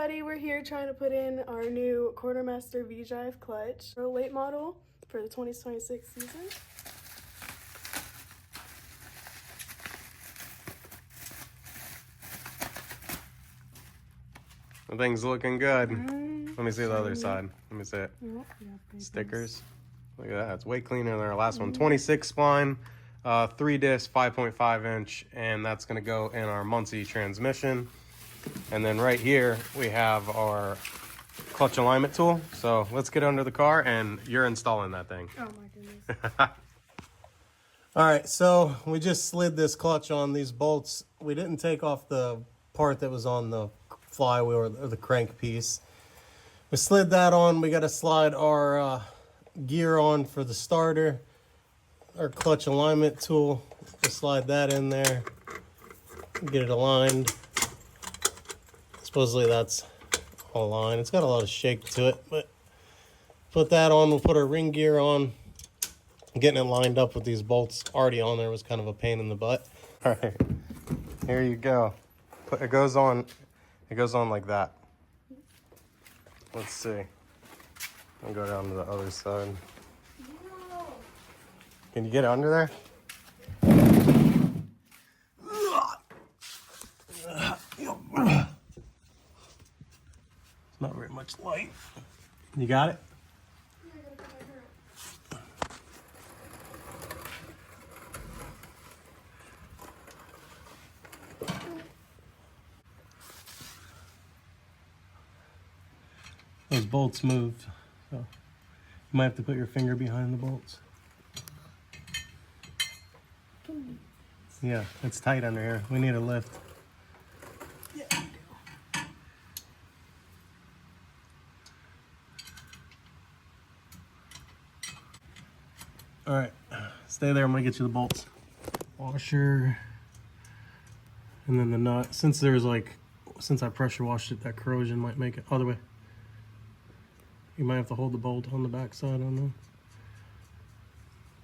everybody, we're here trying to put in our new Quartermaster V-Drive clutch, real late model for the 2026 season. The thing's looking good. Let me see the other side. Let me see it. Stickers. Look at that. It's way cleaner than our last one. 26 spline, 3-disc, 5.5 inch, and that's going to go in our Muncie transmission. And then right here, we have our clutch alignment tool. So let's get under the car, and you're installing that thing. Oh my goodness. All right, so we just slid this clutch on these bolts. We didn't take off the part that was on the flywheel or the crank piece. We slid that on. We got to slide our gear on for the starter. Our clutch alignment tool. We'll slide that in there. Get it aligned. Supposedly that's all aligned. It's got a lot of shake to it, but put that on. We'll put our ring gear on. Getting it lined up with these bolts already on there was kind of a pain in the butt. All right, here you go. It goes on like that. Let's see. I'll go down to the other side. Can you get under there? It's not very much light. You got it? Those bolts moved, so you might have to put your finger behind the bolts. Yeah, it's tight under here. We need a lift. Yeah. All right, stay there. I'm gonna get you the bolts. Washer, and then the nut. Since I pressure washed it, that corrosion might make it other way. You might have to hold the bolt on the back side on there.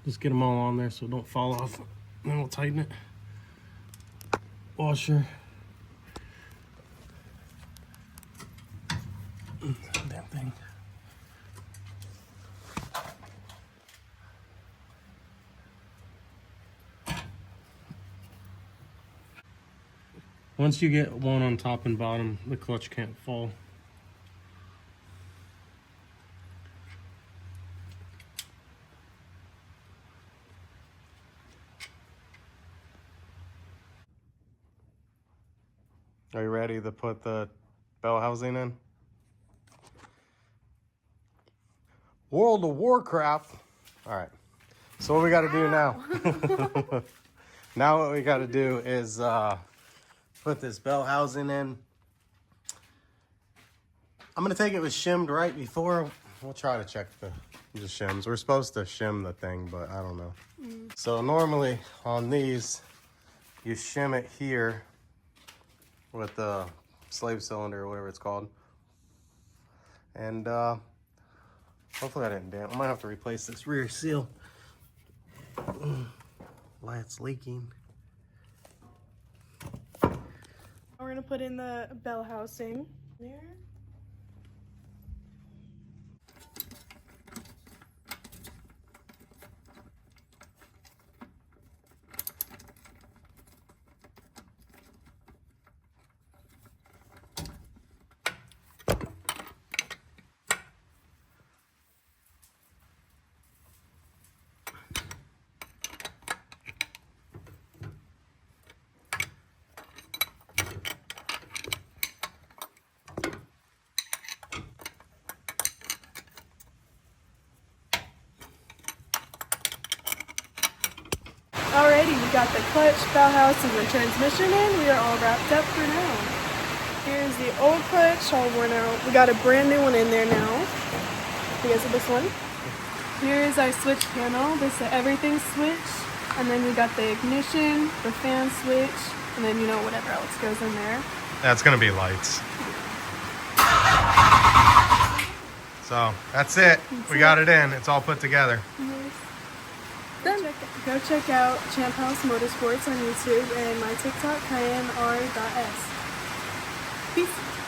Just get them all on there so it don't fall off. And then we'll tighten it. Washer. Damn thing. Once you get one on top and bottom, the clutch can't fall. Are you ready to put the bell housing in? World of Warcraft. All right. So what we got to do now? Now what we got to do is put this bell housing in. I'm going to take it with shimmed right before. We'll try to check the shims. We're supposed to shim the thing, but I don't know. So normally on these, you shim it here with the slave cylinder or whatever it's called. And hopefully I didn't damage. I might have to replace this rear seal. Why it's leaking. We're gonna put in the bell housing there. Alrighty, we got the clutch, bell house, and the transmission in. We are all wrapped up for now. Here's the old clutch, all worn out. We got a brand new one in there now. You guys see this one? Here's our switch panel. This is the everything switch. And then we got the ignition, the fan switch, and then whatever else goes in there. That's gonna be lights. So that's it. We got it in. It's all put together. Go check out Champ House Motorsports on YouTube and my TikTok, CayenneR.S. Peace.